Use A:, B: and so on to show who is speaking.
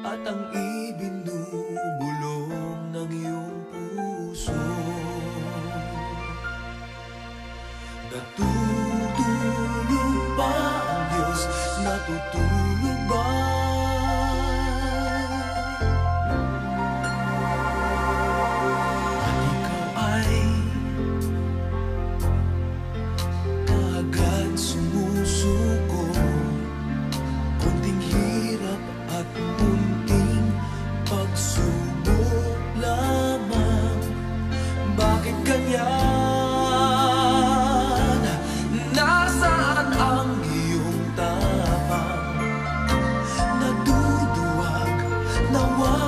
A: at ang ibinubulong ng iyong puso. Natutulog ba ang Diyos? Natutulog ba? At ikaw ay kaagad sumusuko. Kunting hirap at munting pagsubok lamang. Bakit ganyan? Nasaan ang iyong tapang? Naduduwag, nawa